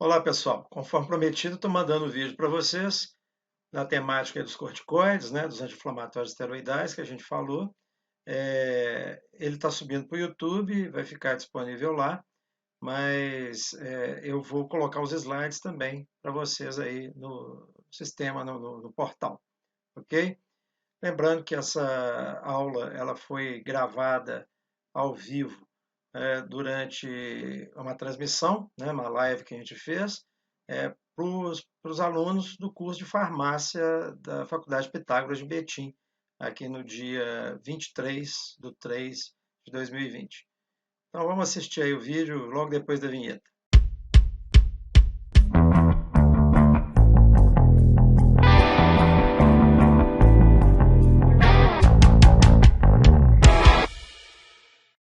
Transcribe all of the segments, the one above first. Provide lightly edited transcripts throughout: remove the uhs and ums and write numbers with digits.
Olá, pessoal. Conforme prometido, estou mandando o vídeo para vocês na temática dos corticoides, né, dos anti-inflamatórios esteroidais que a gente falou. Ele está subindo para o YouTube, vai ficar disponível lá, mas eu vou colocar os slides também para vocês aí no sistema, no portal, ok? Lembrando que essa aula ela foi gravada ao vivo durante uma transmissão, né, uma live que a gente fez, para os alunos do curso de farmácia da Faculdade Pitágoras de Betim, aqui no dia 23 de 3 de 2020. Então vamos assistir aí o vídeo logo depois da vinheta.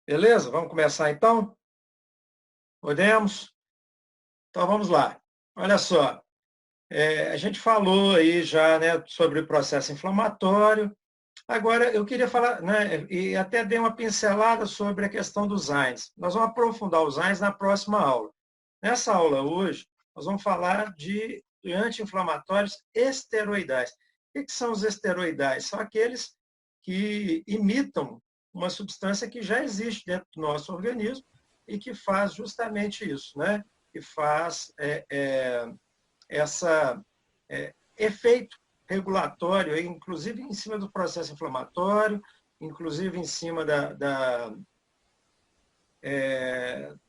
Beleza? Vamos começar então? Podemos? Então vamos lá. Olha só, a gente falou aí já, né, sobre o processo inflamatório. Agora, eu queria falar, né, e até dei uma pincelada sobre a questão dos AINES. Nós vamos aprofundar os AINES na próxima aula. Nessa aula hoje, nós vamos falar de anti-inflamatórios esteroidais. O que são os esteroidais? São aqueles que imitam uma substância que já existe dentro do nosso organismo e que faz justamente isso, né? Que faz essa efeito regulatório, inclusive em cima do processo inflamatório, inclusive em cima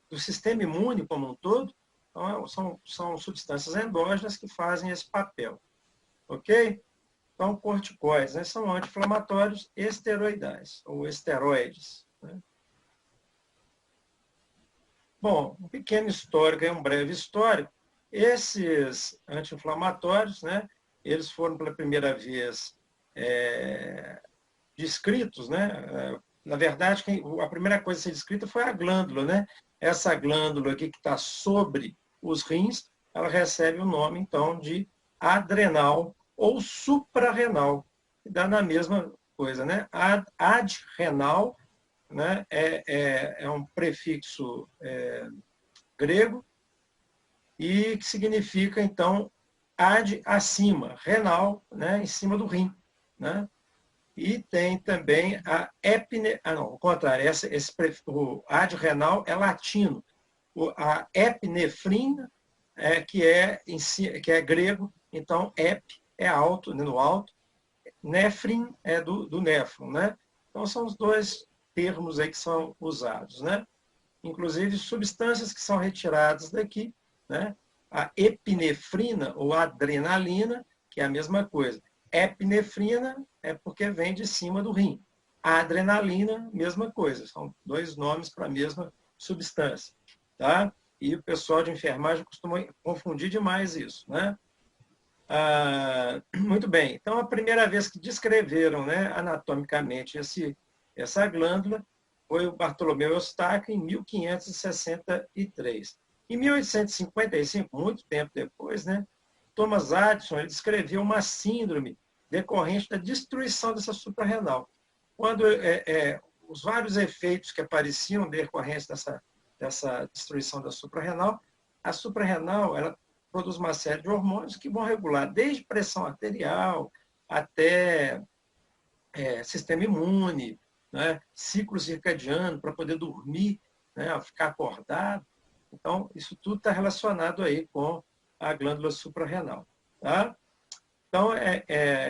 do sistema imune como um todo. Então, são substâncias endógenas que fazem esse papel. Ok? Então, corticoides, né, são anti-inflamatórios esteroidais, ou esteroides. Né? Bom, um pequeno histórico e um breve histórico. Esses anti-inflamatórios, né, eles foram pela primeira vez descritos, né? Na verdade, a primeira coisa a ser descrita foi a glândula, né? Essa glândula aqui que está sobre os rins, ela recebe o nome, então, de adrenal ou suprarrenal, que dá na mesma coisa, né? Adrenal, né? É um prefixo grego e que significa, então, ad acima, renal, né? Em cima do rim, né? E tem também a não, ao contrário, o adrenal é latino. A epinefrina, que é grego, então ep é alto, né, no alto, nefrin é do néfron, né? Então são os dois termos aí que são usados, né? Inclusive substâncias que são retiradas daqui, né? A epinefrina ou adrenalina, que é a mesma coisa. Epinefrina é porque vem de cima do rim. A adrenalina, mesma coisa. São dois nomes para a mesma substância. Tá? E o pessoal de enfermagem costuma confundir demais isso. Né? Muito bem. Então, a primeira vez que descreveram, né, anatomicamente essa glândula foi o Bartolomeu Eustáquio em 1563. Em 1855, muito tempo depois, né, Thomas Addison ele descreveu uma síndrome decorrente da destruição dessa suprarrenal. Quando os vários efeitos que apareciam decorrentes dessa destruição da suprarrenal, a suprarrenal ela produz uma série de hormônios que vão regular desde pressão arterial até sistema imune, né, ciclo circadiano para poder dormir, né, ficar acordado. Então, isso tudo está relacionado aí com a glândula suprarrenal. Tá? Então,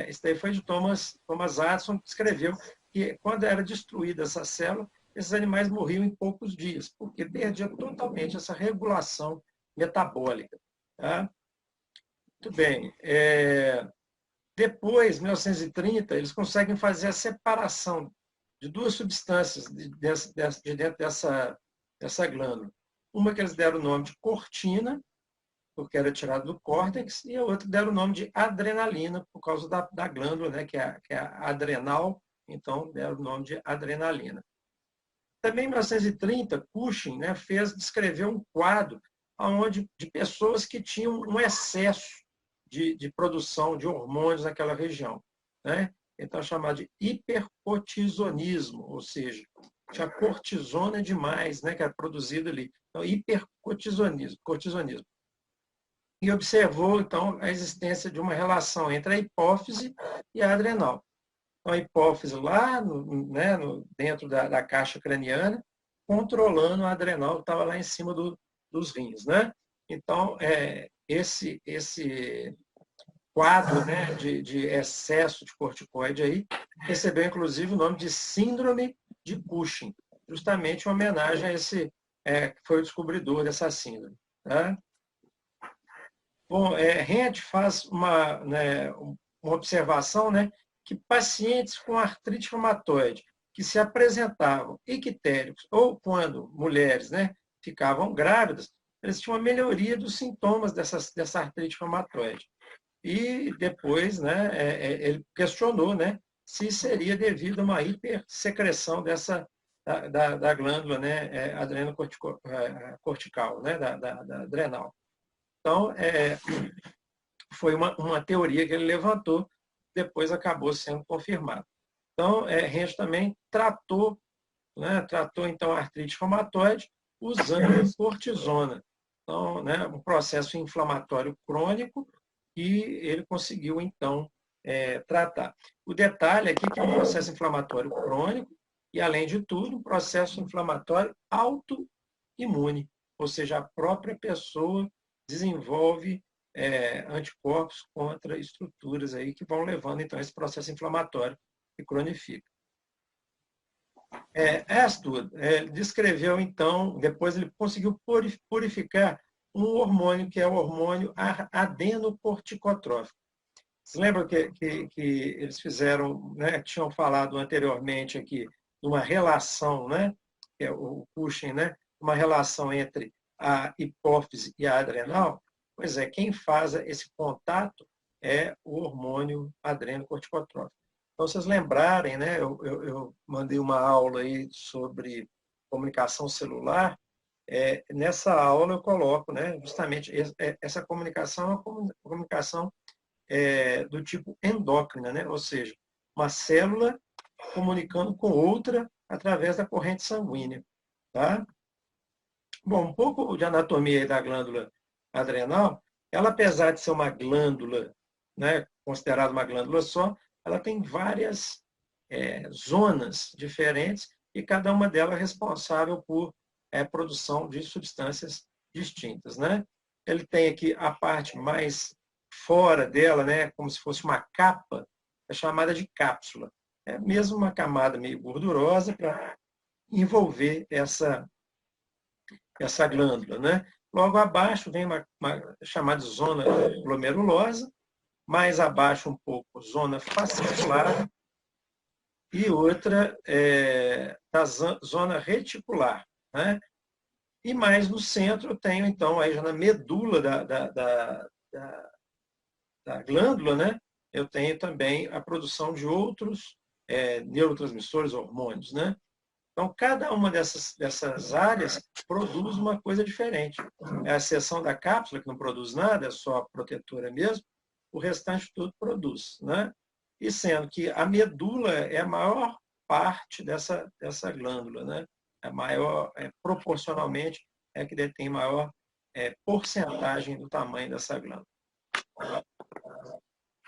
isso daí foi de Thomas Addison, que escreveu que quando era destruída essa célula, esses animais morriam em poucos dias, porque perdia totalmente essa regulação metabólica. Tá? Muito bem. Depois, em 1930, eles conseguem fazer a separação de duas substâncias de dentro dessa glândula. Uma que eles deram o nome de cortina, porque era tirado do córtex, e a outra deram o nome de adrenalina, por causa da glândula, né, que é a adrenal, então deram o nome de adrenalina. Também em 1930, Cushing, né, descreveu um quadro de pessoas que tinham um excesso de produção de hormônios naquela região. Né? Então, é chamado de hipercortisonismo, ou seja, tinha cortisona demais, né, que era produzida ali. Então, hipercortisonismo. e observou, então, a existência de uma relação entre a hipófise e a adrenal. Então, a hipófise lá dentro da caixa craniana, controlando a adrenal que estava lá em cima dos rins. Né? Então, esse quadro, né, de excesso de corticoide aí recebeu, inclusive, o nome de síndrome de Cushing, justamente em homenagem a esse que foi o descobridor dessa síndrome. Tá? Bom, Rent faz uma observação, né, que pacientes com artrite reumatoide que se apresentavam ictéricos ou quando mulheres, né, ficavam grávidas, eles tinham uma melhoria dos sintomas dessa artrite reumatoide. E depois, né, ele questionou, né, se seria devido a uma hipersecreção da glândula, né, adrenocortical, né, da adrenal. Então, foi uma teoria que ele levantou, depois acabou sendo confirmada. Então, Rentgen também tratou então a artrite reumatoide usando cortisona. Então, né, um processo inflamatório crônico, e ele conseguiu, então, tratar. O detalhe aqui é que é um processo inflamatório crônico e, além de tudo, um processo inflamatório autoimune, ou seja, a própria pessoa desenvolve anticorpos contra estruturas aí que vão levando, então, esse processo inflamatório que cronifica. Astwood descreveu, então, depois ele conseguiu purificar um hormônio que é o hormônio adenocorticotrófico. Você lembra que eles fizeram, né, tinham falado anteriormente aqui, de uma relação, né, que é o Cushing, né, uma relação entre a hipófise e a adrenal? Pois é, quem faz esse contato é o hormônio adrenocorticotrófico. Então, vocês lembrarem, né, eu mandei uma aula aí sobre comunicação celular. Nessa aula eu coloco, né, justamente essa comunicação é uma comunicação do tipo endócrina, né? Ou seja, uma célula comunicando com outra através da corrente sanguínea. Tá? Bom, um pouco de anatomia da glândula adrenal. Ela, apesar de ser uma glândula, né, considerada uma glândula só, ela tem várias zonas diferentes e cada uma delas é responsável por produção de substâncias distintas. Né? Ele tem aqui a parte mais fora dela, né, como se fosse uma capa, é chamada de cápsula. É mesmo uma camada meio gordurosa para envolver essa glândula. Né? Logo abaixo vem uma chamada zona glomerulosa, mais abaixo um pouco zona fascicular e outra da zona reticular. Né? E mais no centro eu tenho, então, aí já na medula da glândula, né, eu tenho também a produção de outros neurotransmissores, hormônios. Né? Então, cada uma dessas áreas produz uma coisa diferente. É a exceção da cápsula, que não produz nada, é só a protetora mesmo, o restante tudo produz. Né? E sendo que a medula é a maior parte dessa glândula, né? A maior, proporcionalmente, é que detém maior porcentagem do tamanho dessa glândula.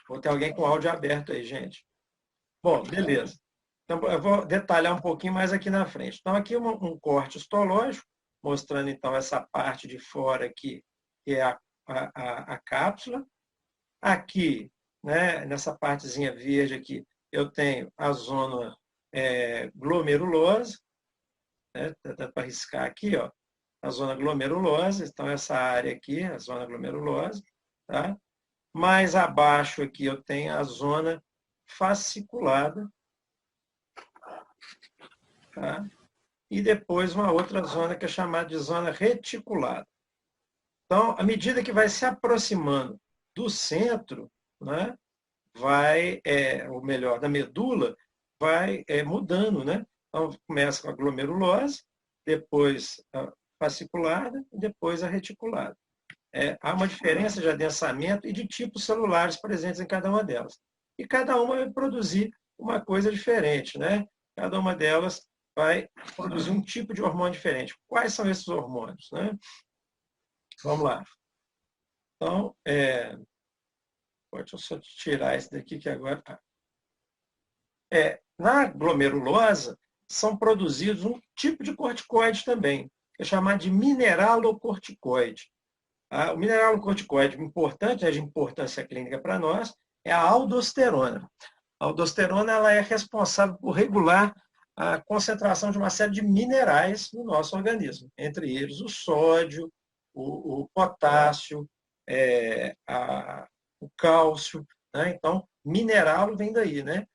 Vou ter alguém com áudio aberto aí, gente. Bom, beleza. Então, eu vou detalhar um pouquinho mais aqui na frente. Então, aqui um corte histológico, mostrando, então, essa parte de fora aqui, que é a cápsula. Aqui, né, nessa partezinha verde aqui, eu tenho a zona glomerulosa. Né, dá para riscar aqui, ó, a zona glomerulosa. Então, essa área aqui, a zona glomerulosa. Tá? Mais abaixo aqui eu tenho a zona fasciculada. Tá? E depois uma outra zona que é chamada de zona reticulada. Então, à medida que vai se aproximando do centro, né, ou melhor, da medula, vai mudando. Né? Então, começa com a glomerulose, depois a fasciculada e depois a reticulada. Há uma diferença de adensamento e de tipos celulares presentes em cada uma delas. E cada uma vai produzir uma coisa diferente. Né? Cada uma delas vai produzir um tipo de hormônio diferente. Quais são esses hormônios? Né? Vamos lá. Então, deixa eu só tirar esse daqui que agora... Na glomerulosa, são produzidos um tipo de corticoide também, que é chamado de mineralocorticoide. O mineralocorticoide importante, de importância clínica para nós, é a aldosterona. A aldosterona ela é responsável por regular a concentração de uma série de minerais no nosso organismo, entre eles o sódio, o potássio, o cálcio. Né? Então, mineral vem daí, né?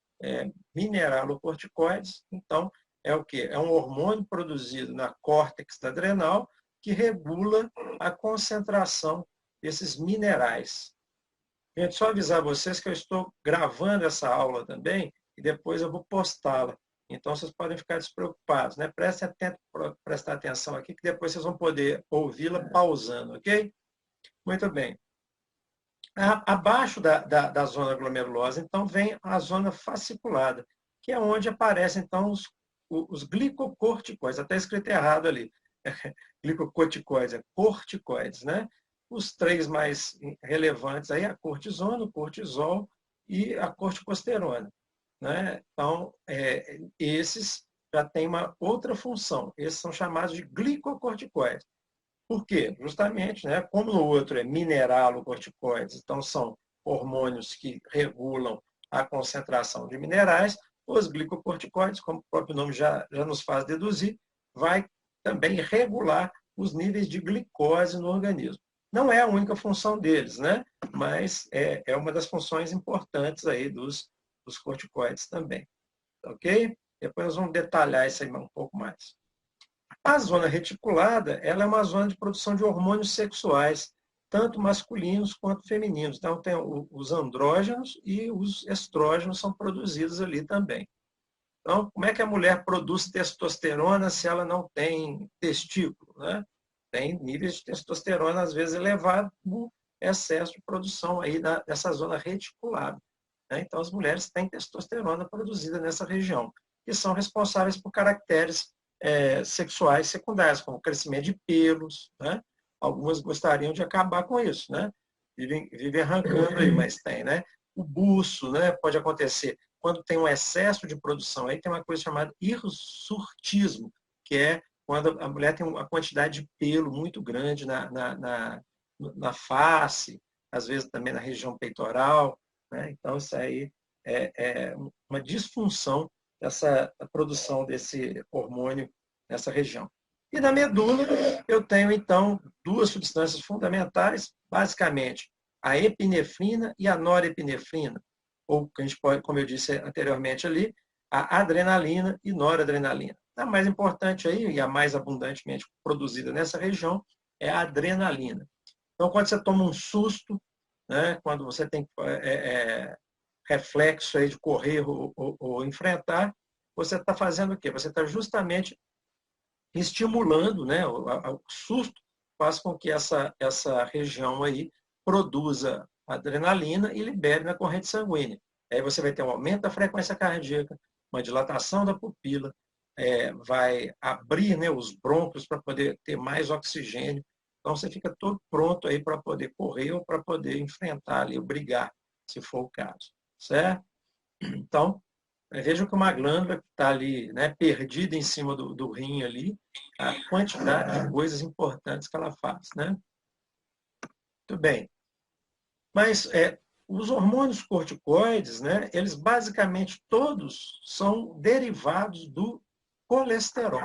Mineralocorticoides, então, é o quê? É um hormônio produzido na córtex adrenal que regula a concentração desses minerais. Gente, só avisar vocês que eu estou gravando essa aula também e depois eu vou postá-la. Então, vocês podem ficar despreocupados, né? Prestar atenção aqui, que depois vocês vão poder ouvi-la pausando, ok? Muito bem. Abaixo da zona glomerulosa, então, vem a zona fasciculada, que é onde aparecem, então, os glicocorticoides. Até escrito errado ali. Glicocorticoides, corticoides, né? Os três mais relevantes aí, a cortisona, o cortisol e a corticosterona. Né? Então, esses já têm uma outra função. Esses são chamados de glicocorticoides. Por quê? Justamente, né, como no outro é mineralocorticoides, então são hormônios que regulam a concentração de minerais, os glicocorticoides, como o próprio nome já nos faz deduzir, vai também regular os níveis de glicose no organismo. Não é a única função deles, né? Mas é uma das funções importantes aí dos corticoides também. Ok? Depois nós vamos detalhar isso aí um pouco mais. A zona reticulada ela é uma zona de produção de hormônios sexuais, tanto masculinos quanto femininos. Então, tem os andrógenos e os estrógenos são produzidos ali também. Então, como é que a mulher produz testosterona se ela não tem testículo? Né? Tem níveis de testosterona, às vezes, elevados por excesso de produção aí nessa zona reticulada. Né? Então, as mulheres têm testosterona produzida nessa região, que são responsáveis por caracteres sexuais secundários, como crescimento de pelos. Né? Algumas gostariam de acabar com isso, né? Vivem arrancando aí, mas tem, né? O buço, né? Pode acontecer quando tem um excesso de produção. Aí tem uma coisa chamada hirsutismo, que é quando a mulher tem uma quantidade de pelo muito grande na face, às vezes também na região peitoral. Né? Então, isso aí é uma disfunção dessa produção desse hormônio nessa região. E na medula, eu tenho, então, duas substâncias fundamentais, basicamente, a epinefrina e a norepinefrina, ou, que a gente pode, como eu disse anteriormente ali, a adrenalina e noradrenalina. A mais importante aí, e a mais abundantemente produzida nessa região, é a adrenalina. Então, quando você toma um susto, né, quando você tem reflexo aí de correr ou enfrentar, você está fazendo o quê? Você está justamente estimulando, né, o susto faz com que essa região aí produza adrenalina e libere na corrente sanguínea. Aí você vai ter um aumento da frequência cardíaca, uma dilatação da pupila, vai abrir, né, os brônquios para poder ter mais oxigênio. Então você fica todo pronto aí para poder correr ou para poder enfrentar ali, ou brigar, se for o caso. Certo? Então, vejam que uma glândula que está ali, né, perdida em cima do rim ali, a quantidade de coisas importantes que ela faz. Né? Muito bem. Mas os hormônios corticoides, né, eles basicamente todos são derivados do colesterol.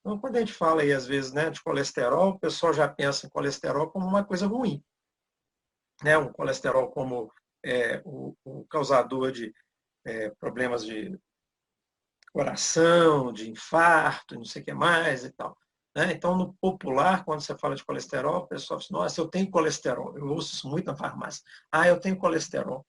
Então, quando a gente fala aí, às vezes, né, de colesterol, o pessoal já pensa em colesterol como uma coisa ruim. Né? Um colesterol como o causador de problemas de coração, de infarto, não sei o que mais e tal. Né? Então, no popular, quando você fala de colesterol, o pessoal diz, nossa, eu tenho colesterol. Eu ouço isso muito na farmácia. Ah, eu tenho colesterol.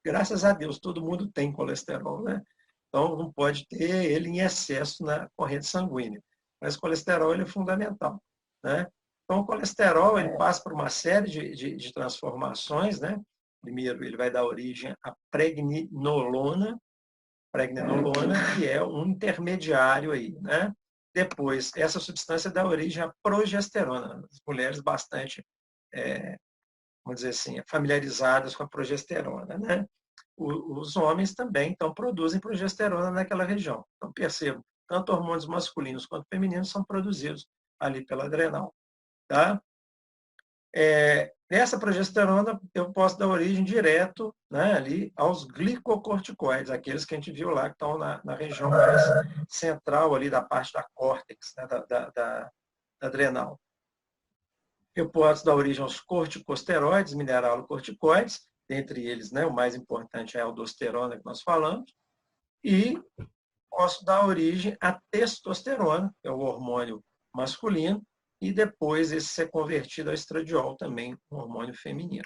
Graças a Deus, todo mundo tem colesterol. Né? Então, não pode ter ele em excesso na corrente sanguínea. Mas o colesterol ele é fundamental. Né? Então, o colesterol ele passa por uma série de transformações. Né? Primeiro, ele vai dar origem à pregnenolona, que é um intermediário aí, né? Depois, essa substância dá origem à progesterona. As mulheres bastante vamos dizer assim, familiarizadas com a progesterona, né? Os homens também, então, produzem progesterona naquela região. Então, percebam, tanto hormônios masculinos quanto femininos são produzidos ali pela adrenal, tá? Essa progesterona eu posso dar origem direto, né, ali aos glicocorticoides, aqueles que a gente viu lá que estão na região mais central ali da parte da córtex, né, da adrenal. Eu posso dar origem aos corticosteroides, mineralocorticoides, dentre eles, né, o mais importante é a aldosterona que nós falamos, e posso dar origem à testosterona, que é o hormônio masculino, e depois esse ser convertido ao estradiol, também um hormônio feminino.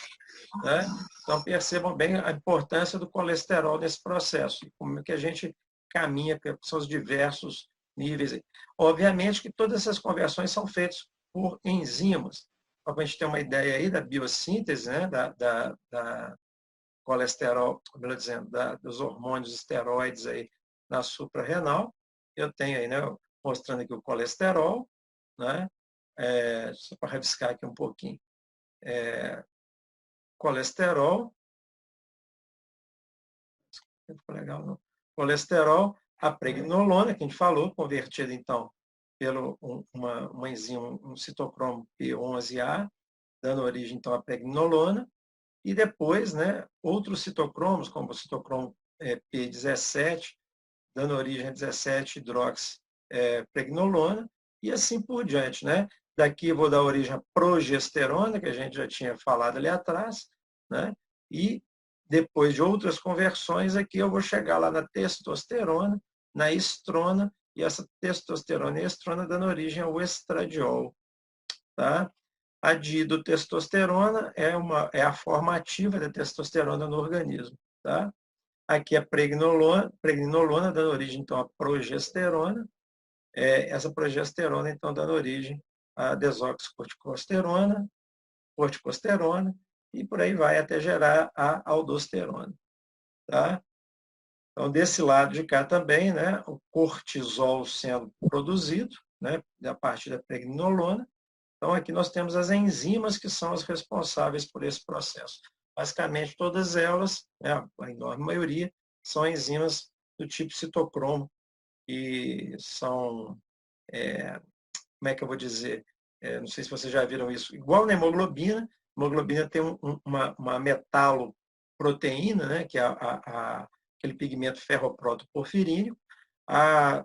Né? Então, percebam bem a importância do colesterol nesse processo, e como que a gente caminha, que são os diversos níveis. Obviamente que todas essas conversões são feitas por enzimas. Para a gente ter uma ideia aí da biossíntese, né? da colesterol, melhor dizendo, dos hormônios esteroides aí na suprarrenal. Eu tenho aí, né, mostrando aqui o colesterol, né? Só para rabiscar aqui um pouquinho. Colesterol, não ficou legal, não. Colesterol, a pregnenolona, que a gente falou, convertida então pelo uma enzima, um citocromo P11A, dando origem então à pregnenolona, e depois, né, outros citocromos, como o citocromo P17, dando origem a 17-hidroxipregnolona, e assim por diante. Né? Daqui eu vou dar origem à progesterona, que a gente já tinha falado ali atrás, né? E depois de outras conversões, aqui eu vou chegar lá na testosterona, na estrona, e essa testosterona e estrona dando origem ao estradiol. Tá? A dihidrotestosterona é a forma ativa da testosterona no organismo. Tá? Aqui a pregnenolona dando origem, então, à progesterona. Essa progesterona, então, dando origem à desoxicorticosterona, corticosterona, e por aí vai até gerar a aldosterona. Tá? Então, desse lado de cá também, né, o cortisol sendo produzido, né, a partir da pregnenolona. Então, aqui nós temos as enzimas que são as responsáveis por esse processo. Basicamente, todas elas, né, a enorme maioria, são enzimas do tipo citocromo, e são, como é que eu vou dizer, não sei se vocês já viram isso, igual na hemoglobina. A hemoglobina tem uma metaloproteína, né, que é aquele pigmento ferroprotoporfirínico.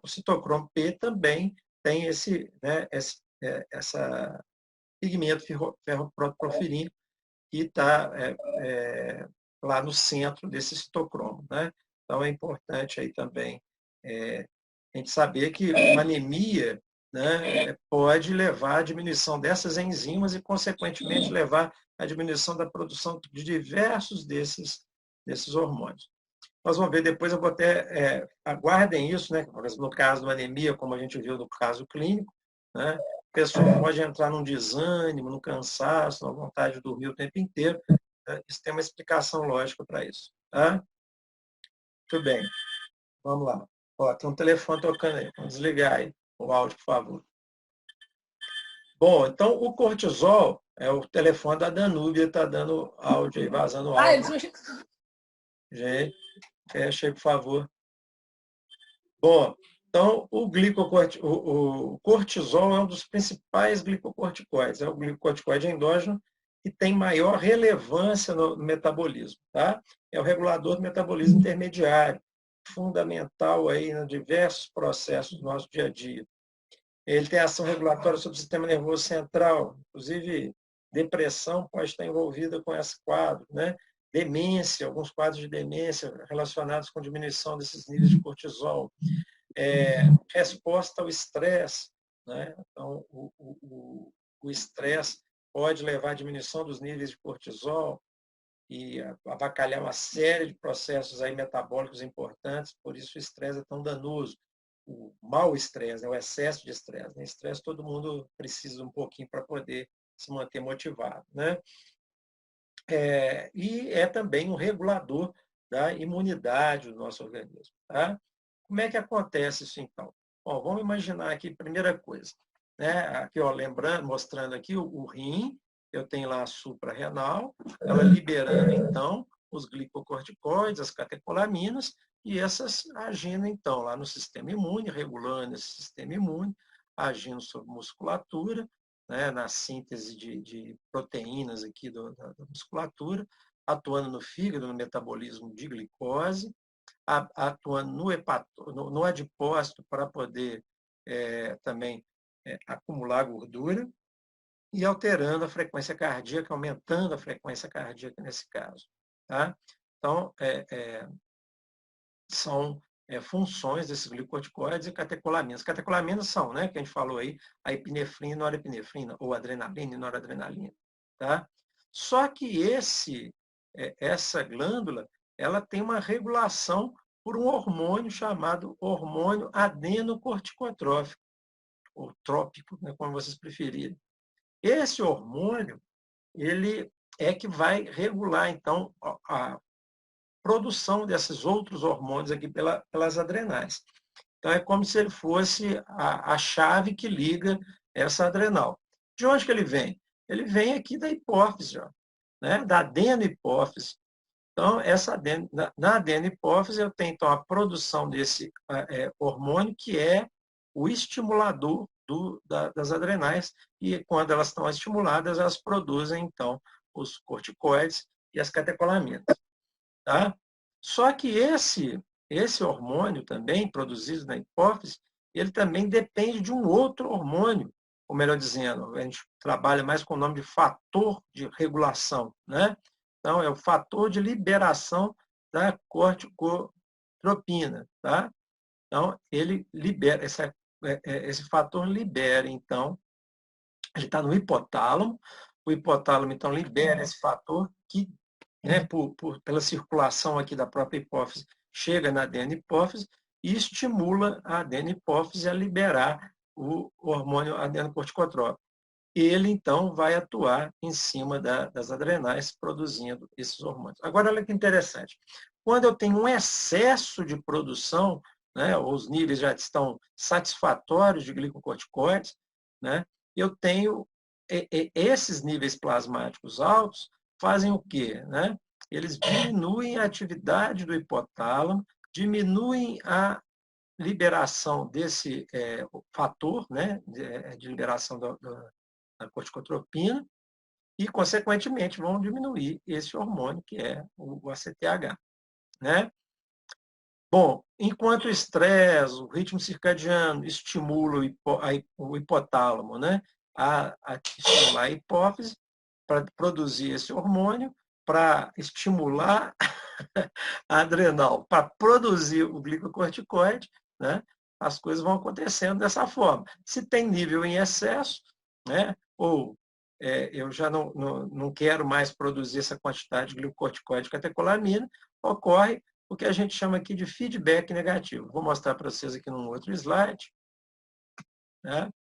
O citocromo P também tem essa pigmento ferroprotoporfirínico que está lá no centro desse citocromo. Né? Então, é importante aí também a gente saber que uma anemia, né, pode levar à diminuição dessas enzimas e, consequentemente, levar à diminuição da produção de diversos desses hormônios. Nós vamos ver depois, eu vou até, aguardem isso, né? Por exemplo, no caso da anemia, como a gente viu no caso clínico, né? A pessoa pode entrar num desânimo, num cansaço, na vontade de dormir o tempo inteiro. Né? Isso tem uma explicação lógica para isso. Tá? Muito bem, vamos lá. Ó, tem um telefone tocando aí, vamos desligar aí o áudio, por favor. Bom, então o cortisol é o telefone da Danúbia, está dando áudio aí, vazando áudio. Gente, fecha aí, por favor. Bom, então o cortisol é um dos principais glicocorticoides, é o glicocorticoide endógeno que tem maior relevância no metabolismo. Tá? É o regulador do metabolismo intermediário, fundamental aí em diversos processos do nosso dia a dia. Ele tem ação regulatória sobre o sistema nervoso central, inclusive depressão pode estar envolvida com esse quadro, né? Demência, alguns quadros de demência relacionados com diminuição desses níveis de cortisol. Resposta ao estresse, né? Então, o estresse pode levar à diminuição dos níveis de cortisol e avacalhar uma série de processos aí metabólicos importantes, por isso o estresse é tão danoso. O mau estresse, né? O excesso de estresse. Né? Estresse todo mundo precisa de um pouquinho para poder se manter motivado. Né? E é também um regulador da imunidade do nosso organismo. Tá? Como é que acontece isso, então? Bom, vamos imaginar aqui, primeira coisa, né? Aqui, ó, lembrando, mostrando aqui o rim, eu tenho lá a suprarrenal, ela liberando, então, os glicocorticoides, as catecolaminas, e essas agindo, então, lá no sistema imune, regulando esse sistema imune, agindo sobre musculatura, né, na síntese de proteínas aqui da musculatura, atuando no fígado, no metabolismo de glicose, atuando no adipócito para poder também acumular gordura, e alterando a frequência cardíaca, aumentando a frequência cardíaca nesse caso. Tá? Então, são funções desses glicocorticoides e catecolaminas. Catecolaminas são, né, que a gente falou aí, a epinefrina e norepinefrina, ou adrenalina e noradrenalina. Tá? Só que essa glândula, ela tem uma regulação por um hormônio chamado hormônio adenocorticotrófico, ou trópico, né, como vocês preferirem. Esse hormônio, ele é que vai regular, então, a produção desses outros hormônios aqui pelas adrenais. Então, é como se ele fosse a chave que liga essa adrenal. De onde que ele vem? Ele vem aqui da hipófise, ó, né? Da adenohipófise. Então, na adenohipófise, eu tenho então, a produção desse hormônio, que é o estimulador das adrenais, e quando elas estão estimuladas, elas produzem, então, os corticoides e as catecolaminas. Tá? Só que esse hormônio também, produzido na hipófise, ele também depende de um outro hormônio, ou melhor dizendo, a gente trabalha mais com o nome de fator de regulação, né? Então, é o fator de liberação da corticotropina, tá? Então, ele libera, esse fator libera, então, ele está no hipotálamo, o hipotálamo, então, libera esse fator que, né, pela circulação aqui da própria hipófise, chega na adenopófise e estimula a adenopófise a liberar o hormônio adenocorticotrópico. Ele, então, vai atuar em cima das adrenais, produzindo esses hormônios. Agora, olha que interessante. Quando eu tenho um excesso de produção, né, os níveis já estão satisfatórios de glicocorticoides, né, eu tenho esses níveis plasmáticos altos fazem o quê? Né? Eles diminuem a atividade do hipotálamo, diminuem a liberação desse fator, né, de liberação da corticotropina, e, consequentemente, vão diminuir esse hormônio, que é o ACTH. Né? Bom, enquanto o estresse, o ritmo circadiano estimula o hipotálamo, né, a estimular a hipófise para produzir esse hormônio, para estimular a adrenal, para produzir o glicocorticoide, né, as coisas vão acontecendo dessa forma. Se tem nível em excesso, né, ou eu já não quero mais produzir essa quantidade de glicocorticoide e catecolamina, ocorre o que a gente chama aqui de feedback negativo. Vou mostrar para vocês aqui num outro slide. Né?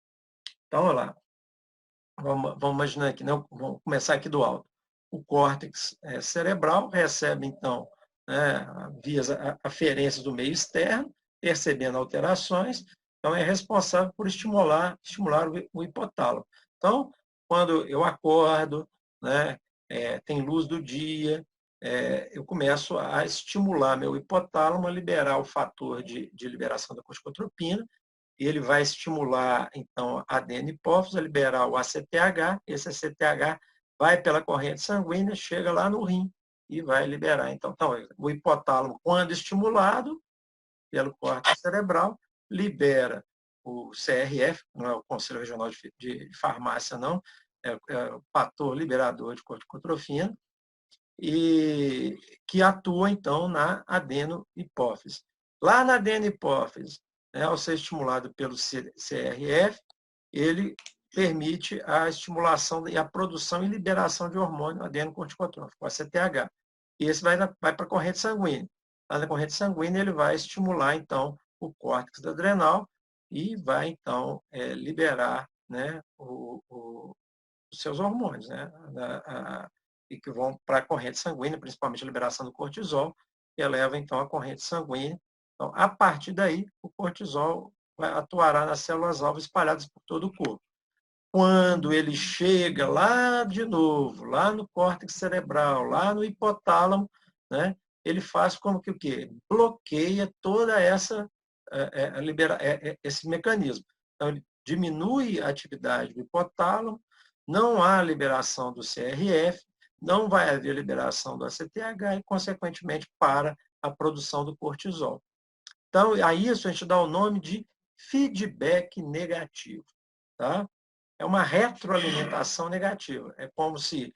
Então, olha lá. Vamos imaginar aqui, não, vamos começar aqui do alto. O córtex cerebral recebe, então, né, vias aferências do meio externo, percebendo alterações, então é responsável por estimular o hipotálamo. Então, quando eu acordo, né, tem luz do dia, eu começo a estimular meu hipotálamo a liberar o fator de liberação da corticotropina, e ele vai estimular, então, a adenopófise a liberar o ACTH, esse ACTH vai pela corrente sanguínea, chega lá no rim e vai liberar. Então, o hipotálamo, quando estimulado pelo córtex cerebral, libera o CRF, não é o Conselho Regional de Farmácia, não, é o fator liberador de corticotrofina, e que atua, então, na adenopófise. Lá na adenopófise, né, ao ser estimulado pelo CRF, ele permite a estimulação e a produção e liberação de hormônio adenocorticotrófico, ACTH. E esse vai para a corrente sanguínea. Lá na corrente sanguínea, ele vai estimular, então, o córtex adrenal e vai, então, liberar, né, os seus hormônios, né, e que vão para a corrente sanguínea, principalmente a liberação do cortisol, que eleva, então, a corrente sanguínea. Então, a partir daí, o cortisol atuará nas células-alvo espalhadas por todo o corpo. quando ele chega lá de novo, lá no córtex cerebral, lá no hipotálamo, né, ele faz como que o quê? Bloqueia toda essa esse mecanismo. Então, ele diminui a atividade do hipotálamo, não há liberação do CRF, não vai haver liberação do ACTH e, consequentemente, para a produção do cortisol. Então, a isso a gente dá o nome de feedback negativo. Tá? É uma retroalimentação negativa. É como se...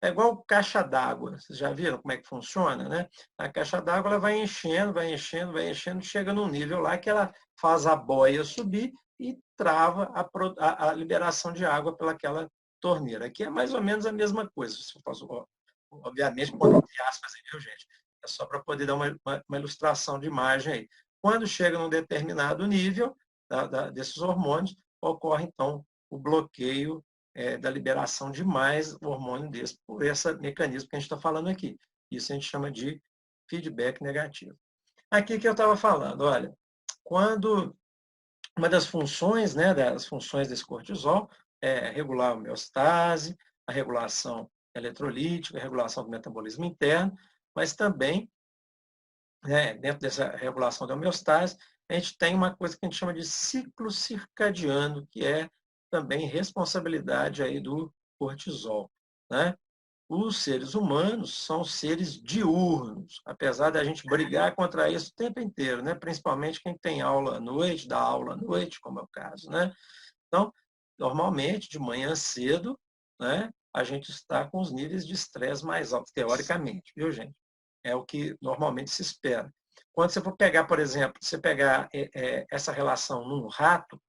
É igual caixa d'água. Vocês já viram como é que funciona, né? A caixa d'água ela vai enchendo, vai enchendo, vai enchendo, chega num nível lá que ela faz a boia subir e trava a liberação de água pelaquela torneira. Aqui é mais ou menos a mesma coisa. Obviamente, com entre aspas, viu, gente? É só para poder dar uma ilustração de imagem aí. Quando chega num determinado nível desses hormônios, ocorre, então, o bloqueio da liberação de mais hormônio desse, por esse mecanismo que a gente está falando aqui. Isso a gente chama de feedback negativo. Aqui que eu estava falando, olha, quando uma das funções, né, das funções desse cortisol é regular a homeostase, a regulação eletrolítica, a regulação do metabolismo interno, mas também, né, dentro dessa regulação da homeostase, a gente tem uma coisa que a gente chama de ciclo circadiano, que é também responsabilidade aí do cortisol, né? Os seres humanos são seres diurnos, apesar da gente brigar contra isso o tempo inteiro, né? Principalmente quem tem aula à noite, dá aula à noite, como é o caso, né? Então, normalmente, de manhã cedo, né, a gente está com os níveis de estresse mais altos, teoricamente, viu, gente? É o que normalmente se espera. Quando você for pegar, por exemplo, você pegar essa relação num rato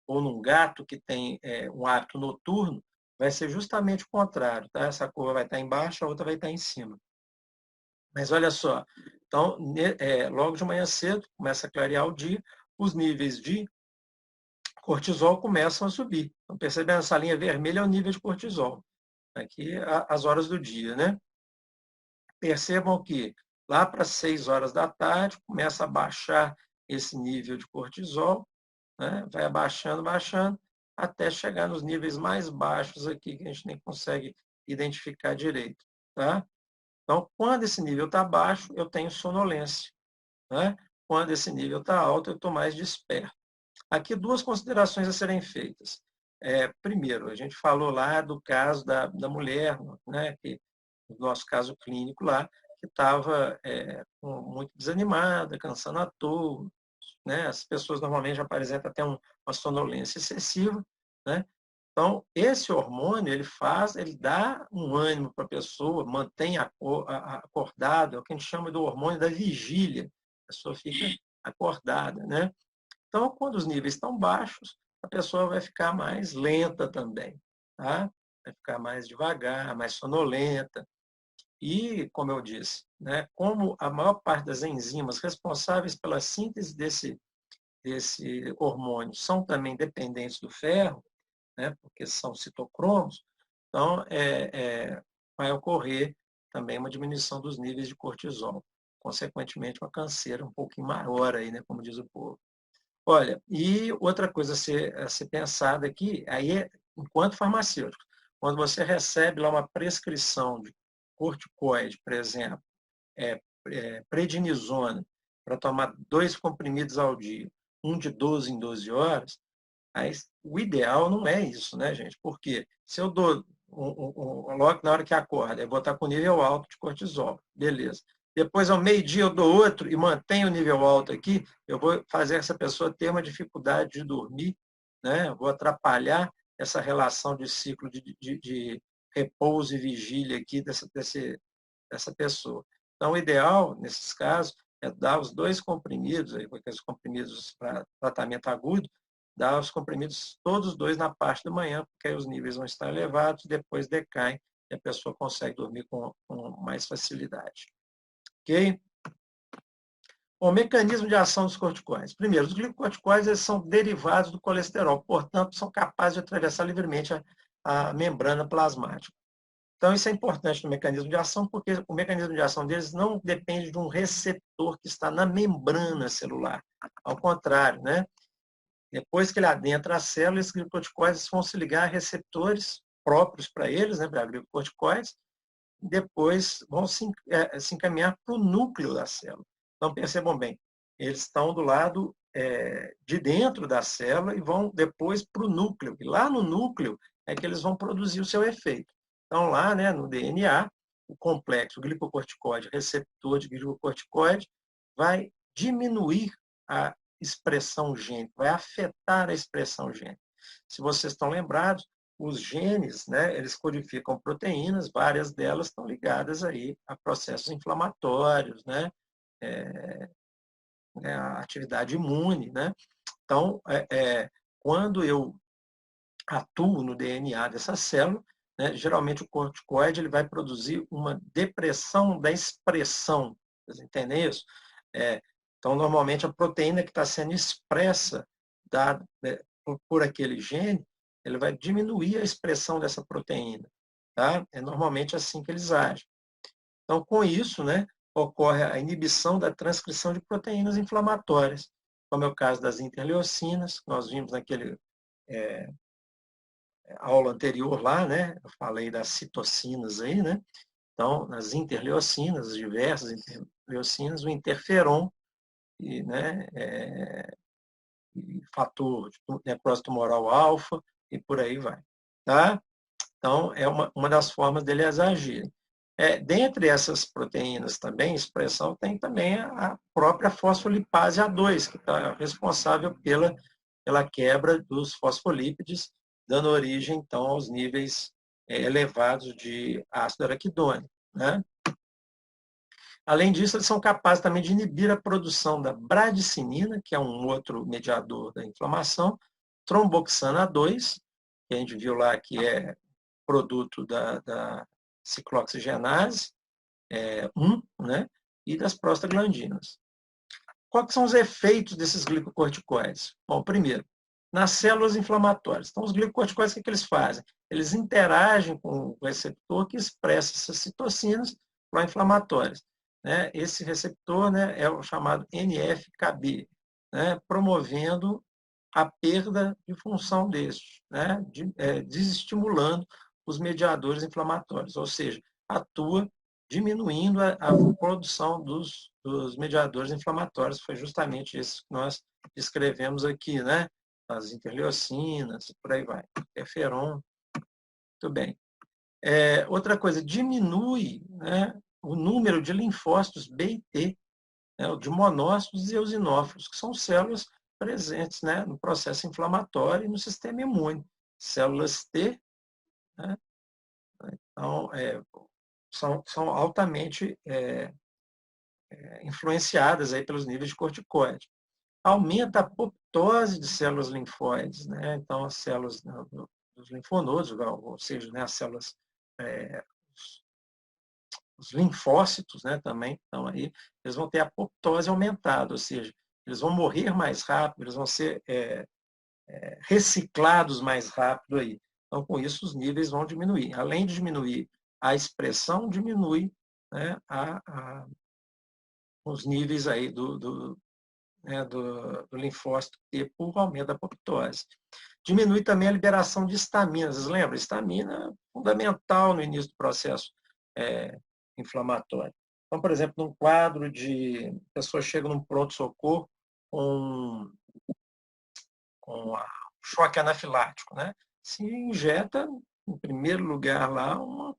ou num gato que tem um hábito noturno, vai ser justamente o contrário, tá? Essa curva vai estar embaixo, a outra vai estar em cima. Mas olha só, então, logo de manhã cedo, começa a clarear o dia, os níveis de cortisol começam a subir. Então, percebendo essa linha vermelha é o nível de cortisol, aqui as horas do dia, né? Percebam que lá para 6 horas da tarde começa a baixar esse nível de cortisol, né? Vai abaixando, baixando, até chegar nos níveis mais baixos aqui, que a gente nem consegue identificar direito. Tá? Então, quando esse nível está baixo, eu tenho sonolência. Né? Quando esse nível está alto, eu estou mais desperto. Aqui, duas considerações a serem feitas. Primeiro, a gente falou lá do caso da mulher, né, que, no nosso caso clínico lá, que estava muito desanimada, cansando à toa, né? As pessoas normalmente apresentam até uma sonolência excessiva, né? Então, esse hormônio, ele dá um ânimo para a pessoa, mantém acordado, é o que a gente chama do hormônio da vigília. A pessoa fica acordada, né? Então, quando os níveis estão baixos, a pessoa vai ficar mais lenta também, tá? Vai ficar mais devagar, mais sonolenta. E, como eu disse, né, como a maior parte das enzimas responsáveis pela síntese desse hormônio são também dependentes do ferro, né, porque são citocromos, então vai ocorrer também uma diminuição dos níveis de cortisol. Consequentemente, uma canseira um pouquinho maior, aí, né, como diz o povo. Olha, e outra coisa a ser pensada aqui, aí enquanto farmacêutico, quando você recebe lá uma prescrição de corticoide, por exemplo, prednisona, para tomar 2 comprimidos ao dia, um de 12 em 12 horas, aí, o ideal não é isso, né, gente? Porque se eu dou logo na hora que acorda, eu vou estar com nível alto de cortisol, beleza. Depois, ao meio-dia, eu dou outro e mantenho o nível alto aqui, eu vou fazer essa pessoa ter uma dificuldade de dormir, né? Vou atrapalhar essa relação de ciclo de repouso e vigília aqui dessa pessoa. Então, o ideal, nesses casos, é dar os 2 comprimidos, aqueles comprimidos para tratamento agudo, dar os comprimidos todos os 2 na parte da manhã, porque aí os níveis vão estar elevados, depois decaem e a pessoa consegue dormir com mais facilidade. Ok? O mecanismo de ação dos corticoides. Primeiro, os glicocorticoides eles são derivados do colesterol, portanto, são capazes de atravessar livremente a membrana plasmática. Então, isso é importante no mecanismo de ação, porque o mecanismo de ação deles não depende de um receptor que está na membrana celular. Ao contrário, né? Depois que ele adentra a célula, esses glicocorticoides vão se ligar a receptores próprios para eles, né, para glicocorticoides, e depois vão se encaminhar para o núcleo da célula. Então, percebam bem, eles estão do lado de dentro da célula e vão depois para o núcleo. E lá no núcleo é que eles vão produzir o seu efeito. Então, lá, né, no DNA, o complexo glicocorticoide, receptor de glicocorticoide, vai diminuir a expressão gênica, vai afetar a expressão gênica. Se vocês estão lembrados, os genes, né, eles codificam proteínas, várias delas estão ligadas aí a processos inflamatórios, né, a atividade imune, né? Então, quando eu atuo no DNA dessa célula, né, geralmente o corticoide ele vai produzir uma depressão da expressão. Vocês entendem isso? Então, normalmente, a proteína que está sendo expressa por aquele gene, ele vai diminuir a expressão dessa proteína. Tá? É normalmente assim que eles agem. Então, com isso, né, ocorre a inibição da transcrição de proteínas inflamatórias, como é o caso das interleucinas, que nós vimos naquele aula anterior lá, né? Eu falei das citocinas aí, né? Então, nas interleucinas, as diversas interleucinas, o interferon, e, né, e fator de necrose tumoral alfa, e por aí vai. Tá? Então, é uma das formas deles agirem. Dentre essas proteínas também, expressão, tem também a própria fosfolipase A2, que está responsável pela quebra dos fosfolípides, dando origem, então, aos níveis elevados de ácido araquidônico. Né? Além disso, eles são capazes também de inibir a produção da bradicinina, que é um outro mediador da inflamação, tromboxana 2, que a gente viu lá que é produto da ciclooxigenase 1, né? E das prostaglandinas. Quais são os efeitos desses glicocorticoides? Bom, primeiro, nas células inflamatórias. Então, os glicocorticoides, o que eles fazem? Eles interagem com o receptor que expressa essas citocinas pró-inflamatórias. Né? Esse receptor, né, é o chamado NF-κB, né, promovendo a perda de função destes, né, desestimulando os mediadores inflamatórios, ou seja, atua diminuindo a produção dos mediadores inflamatórios. Foi justamente isso que nós descrevemos aqui, né? As interleucinas, por aí vai. Interferon. Muito bem. Outra coisa, diminui, né, o número de linfócitos B e T, né, de monócitos e eosinófilos, que são células presentes, né, no processo inflamatório e no sistema imune. Células T, né, então, são altamente influenciadas aí pelos níveis de corticoide. Aumenta a apoptose de células linfóides, né? Então, as células dos linfonodos, ou seja, né, as células, os linfócitos, né, também, então aí eles vão ter a apoptose aumentada, ou seja, eles vão morrer mais rápido, eles vão ser reciclados mais rápido aí. Então, com isso, os níveis vão diminuir. Além de diminuir a expressão, diminui, né, os níveis aí do linfócito T por aumento da apoptose. Diminui também a liberação de histamina. Vocês lembram? Histamina é fundamental no início do processo inflamatório. Então, por exemplo, num quadro de... A pessoa chega num pronto-socorro com choque anafilático, né? Se injeta, em primeiro lugar, lá uma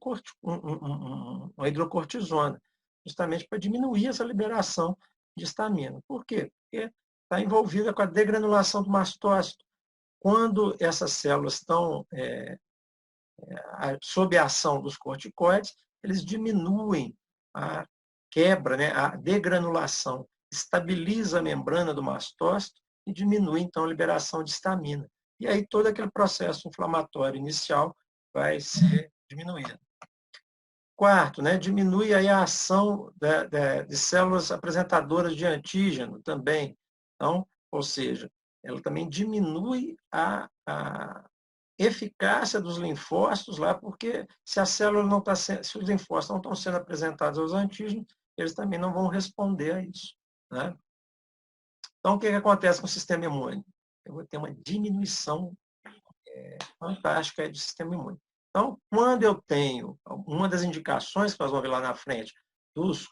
hidrocortisona, justamente para diminuir essa liberação de histamina. Por quê? Porque está envolvida com a degranulação do mastócito. Quando essas células estão sob a ação dos corticoides, eles diminuem a quebra, né, a degranulação, estabiliza a membrana do mastócito e diminui, então, a liberação de histamina. E aí todo aquele processo inflamatório inicial vai ser diminuído. Quarto, né, diminui aí a ação de células apresentadoras de antígeno também. Então, ou seja, ela também diminui a eficácia dos linfócitos lá, porque se a célula não está se os linfócitos não estão sendo apresentados aos antígenos, eles também não vão responder a isso. Né? Então, o que acontece com o sistema imune? eu vou ter uma diminuição fantástica aí do sistema imune. Então, quando eu tenho, uma das indicações que nós vamos ver lá na frente dos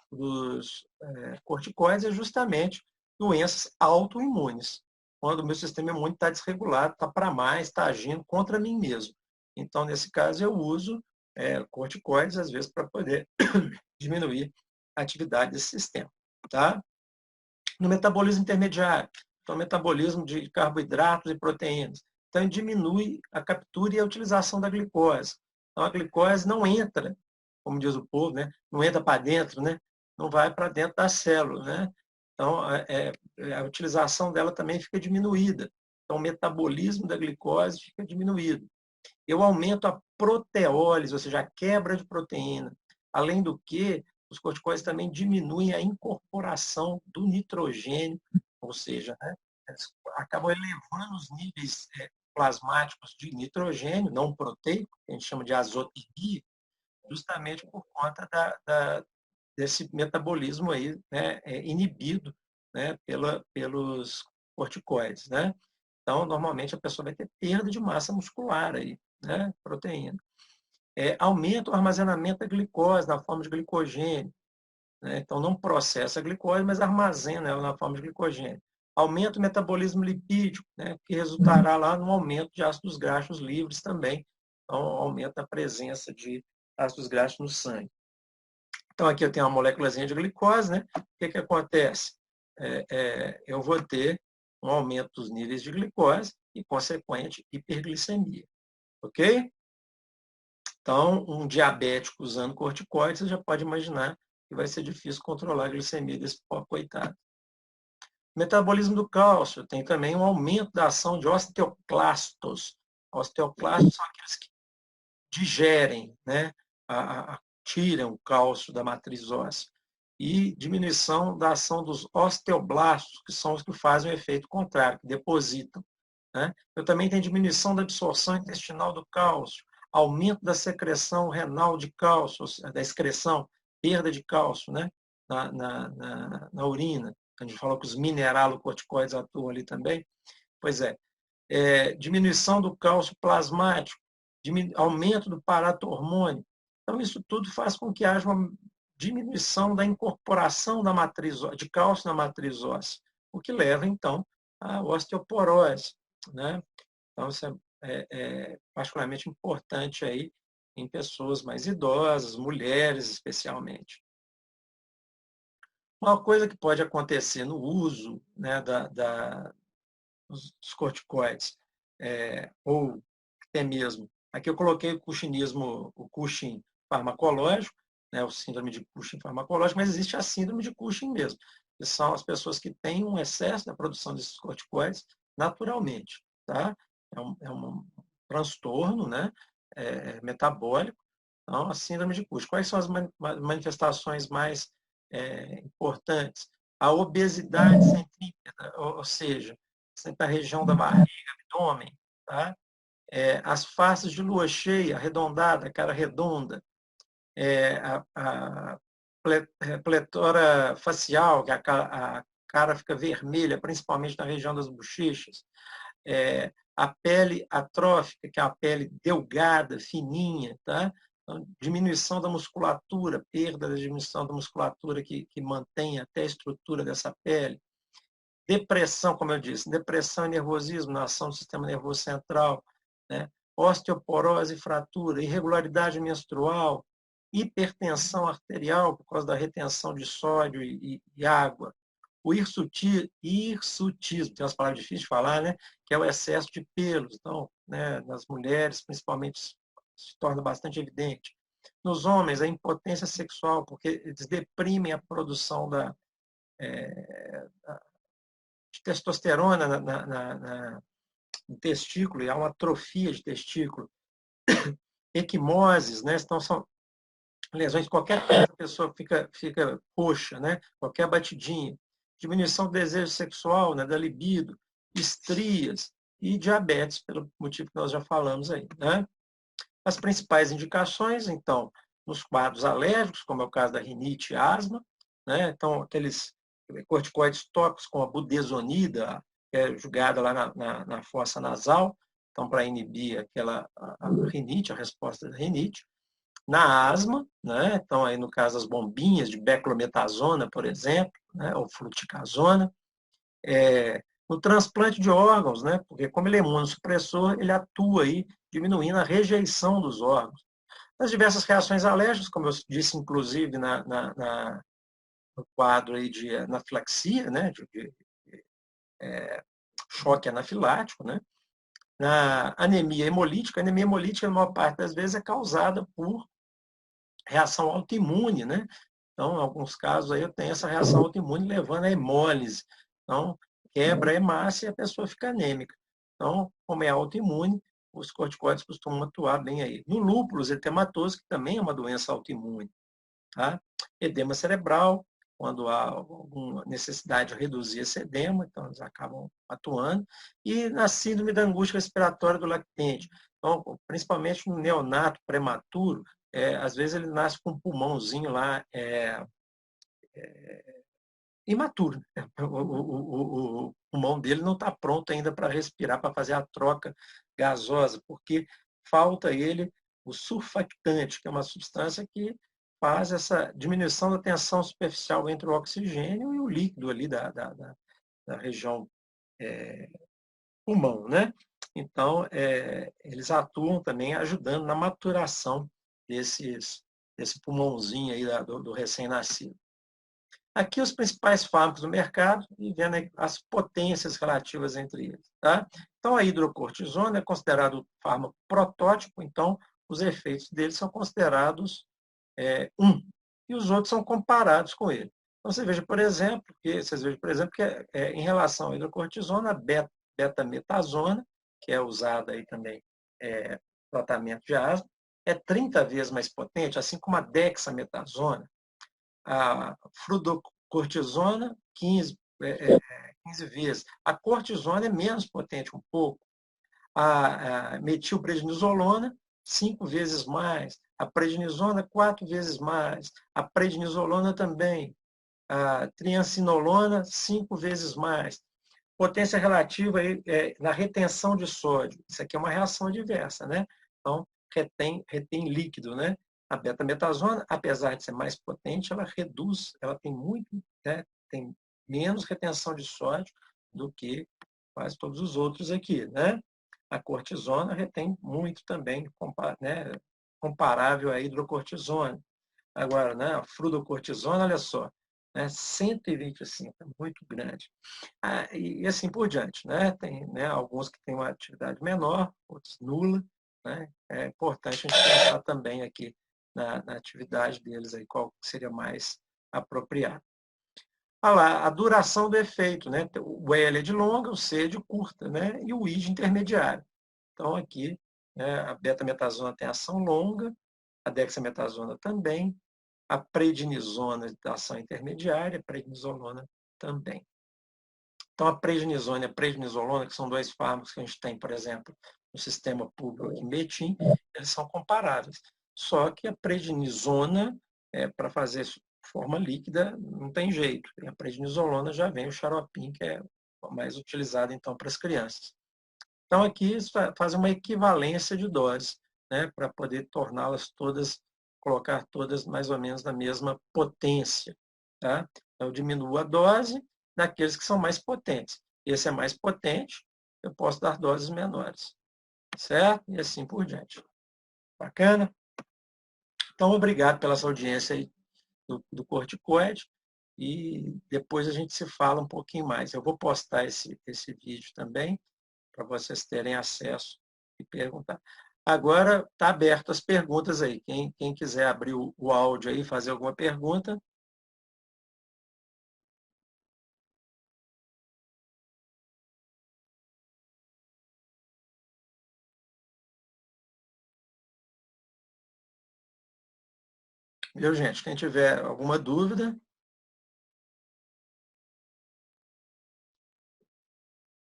corticoides é justamente doenças autoimunes, quando o meu sistema imune está desregulado, está para mais, está agindo contra mim mesmo. Então, nesse caso, eu uso corticoides, às vezes, para poder diminuir a atividade desse sistema. Tá? No metabolismo intermediário, então, metabolismo de carboidratos e proteínas. Então, ele diminui a captura e a utilização da glicose. Então, a glicose não entra, como diz o povo, né? Não entra para dentro, né? Não vai para dentro da célula. Né? Então, a utilização dela também fica diminuída. Então, o metabolismo da glicose fica diminuído. Eu aumento a proteólise, ou seja, a quebra de proteína. Além do que, os corticoides também diminuem a incorporação do nitrogênio, ou seja, né, eles acabam elevando os níveis plasmáticos de nitrogênio, não proteico, que a gente chama de azotemia, justamente por conta desse metabolismo aí, né, inibido, né, pelos corticoides. Né? Então, normalmente, a pessoa vai ter perda de massa muscular aí, né? Proteína. Aumenta o armazenamento da glicose na forma de glicogênio. Né? Então, não processa a glicose, mas armazena ela na forma de glicogênio. Aumenta o metabolismo lipídico, né? Que resultará lá no aumento de ácidos graxos livres também. Então, aumenta a presença de ácidos graxos no sangue. Então, aqui eu tenho uma moléculazinha de glicose. Né? O que acontece? Eu vou ter um aumento dos níveis de glicose e, consequente, hiperglicemia. Ok? Então, um diabético usando corticoides, você já pode imaginar que vai ser difícil controlar a glicemia desse pobre coitado. Metabolismo do cálcio, tem também um aumento da ação de osteoclastos. Osteoclastos são aqueles que digerem, né, tiram o cálcio da matriz óssea. E diminuição da ação dos osteoblastos, que são os que fazem o efeito contrário, que depositam. Né? Eu também tenho diminuição da absorção intestinal do cálcio, aumento da secreção renal de cálcio, da excreção, perda de cálcio, né? na urina. A gente falou que os mineralocorticoides atuam ali também. Pois diminuição do cálcio plasmático, aumento do paratormônio. Então, isso tudo faz com que haja uma diminuição da incorporação da matriz, de cálcio na matriz óssea, o que leva, então, à osteoporose. Né? Então, isso é particularmente importante aí em pessoas mais idosas, mulheres especialmente. Uma coisa que pode acontecer no uso, né, dos corticoides, ou até mesmo, aqui eu coloquei o Cushing farmacológico, né, o síndrome de Cushing farmacológico, mas existe a síndrome de Cushing mesmo, que são as pessoas que têm um excesso da produção desses corticoides naturalmente. Tá? É um transtorno, né, metabólico. Então, a síndrome de Cushing. Quais são as manifestações mais importantes? A obesidade centrípeta, ou seja, sempre a região da barriga, abdômen, tá? As faces de lua cheia, arredondada, cara redonda, a pletora facial, que a cara fica vermelha, principalmente na região das bochechas, a pele atrófica, que é a pele delgada, fininha, tá? Então, diminuição da musculatura, perda da diminuição da musculatura que mantém até a estrutura dessa pele. Depressão, como eu disse, depressão e nervosismo na ação do sistema nervoso central, né? Osteoporose e fratura, irregularidade menstrual, hipertensão arterial por causa da retenção de sódio e água, o hirsutismo, tem umas palavras difíceis de falar, né? Que é o excesso de pelos. Então, né, nas mulheres, principalmente, se torna bastante evidente. Nos homens, a impotência sexual, porque eles deprimem a produção de testosterona no testículo, e há uma atrofia de testículo. Equimoses, né? Então, são lesões, qualquer coisa, a pessoa fica roxa, né? Qualquer batidinha. Diminuição do desejo sexual, né? Da libido, estrias e diabetes, pelo motivo que nós já falamos aí. Né? As principais indicações, então, nos quadros alérgicos, como é o caso da rinite e asma, né? Então, aqueles corticoides tópicos como a budesonida, que é jogada lá na fossa nasal, então para inibir a rinite, a resposta da rinite. Na asma, né? Então aí no caso as bombinhas de beclometasona, por exemplo, né? Ou fluticasona. No transplante de órgãos, né? Porque como ele é imunossupressor, ele atua aí diminuindo a rejeição dos órgãos. As diversas reações alérgicas, como eu disse, inclusive no quadro aí de anafilaxia, né? De choque anafilático, né? Na anemia hemolítica, na maior parte das vezes, é causada por reação autoimune, né? Então, em alguns casos, aí eu tenho essa reação autoimune levando a hemólise. Então, quebra a hemácia e a pessoa fica anêmica. Então, como é autoimune, os corticoides costumam atuar bem aí. No lúpulus eritematoso, que também é uma doença autoimune. Tá? Edema cerebral, quando há alguma necessidade de reduzir esse edema, então eles acabam atuando. E na síndrome da angústia respiratória do lactente. Então, principalmente no neonato prematuro, às vezes ele nasce com um pulmãozinho lá imaturo. O pulmão dele não está pronto ainda para respirar, para fazer a troca gasosa, porque falta ele o surfactante, que é uma substância que faz essa diminuição da tensão superficial entre o oxigênio e o líquido ali da região pulmão, né? Então, eles atuam também ajudando na maturação desse pulmãozinho aí do recém-nascido. Aqui os principais fármacos do mercado e vendo as potências relativas entre eles. Tá? Então, a hidrocortisona é considerado fármaco protótipo, então os efeitos dele são considerados 1, e os outros são comparados com ele. Então, vocês vejam, por exemplo, que em relação à hidrocortisona, a betametasona, que é usada aí também no tratamento de asma, é 30 vezes mais potente, assim como a dexametasona. A fluocortisona, 15 vezes. A cortisona é menos potente um pouco. A metilprednisolona, 5 vezes mais. A prednisona, 4 vezes mais. A prednisolona também. A triancinolona, 5 vezes mais. Potência relativa na retenção de sódio. Isso aqui é uma reação adversa, né? Então, retém líquido, né? A betametasona, apesar de ser mais potente, ela reduz, ela tem tem menos retenção de sódio do que quase todos os outros aqui, né? A cortisona retém muito também, né? Comparável à hidrocortisona. Agora, né? A fluocortisona, olha só, né? 125, é muito grande. E assim por diante, né? Tem, né, alguns que têm uma atividade menor, outros nula, né? É importante a gente pensar também aqui na atividade deles, aí, qual seria mais apropriado. Olha lá, a duração do efeito, né? O L é de longa, o C é de curta, né? E o I de intermediário. Então, aqui, né, a betametasona tem ação longa, a dexametasona também, a prednisona de ação intermediária, a prednisolona também. Então, a prednisona e a prednisolona, que são dois fármacos que a gente tem, por exemplo, no sistema público aqui em Betim, eles são comparáveis. Só que a prednisona, para fazer forma líquida, não tem jeito. E a prednisolona já vem o xaropinho, que é mais utilizado, então, para as crianças. Então, aqui faz uma equivalência de doses, né, para poder torná-las todas, colocar todas mais ou menos na mesma potência. Tá? Então, eu diminuo a dose naqueles que são mais potentes. Esse é mais potente, eu posso dar doses menores. Certo? E assim por diante. Bacana? Então, obrigado pela sua audiência aí do corticoide. E depois a gente se fala um pouquinho mais. Eu vou postar esse vídeo também, para vocês terem acesso e perguntar. Agora está aberto as perguntas aí. Quem quiser abrir o áudio aí e fazer alguma pergunta. Viu, gente? Quem tiver alguma dúvida.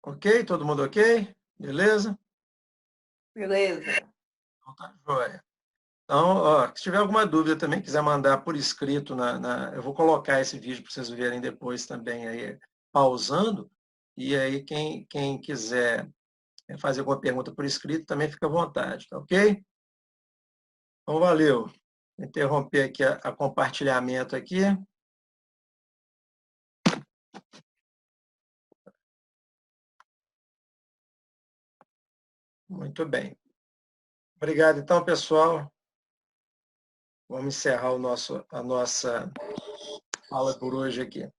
Ok? Todo mundo ok? Beleza? Beleza. Então tá joia. Então, ó, se tiver alguma dúvida também, quiser mandar por escrito, eu vou colocar esse vídeo para vocês verem depois também aí, pausando. E aí, quem quiser fazer alguma pergunta por escrito, também fica à vontade, tá ok? Então, valeu. Vou interromper aqui a compartilhamento aqui. Muito bem. Obrigado, então, pessoal. Vamos encerrar a nossa aula por hoje aqui.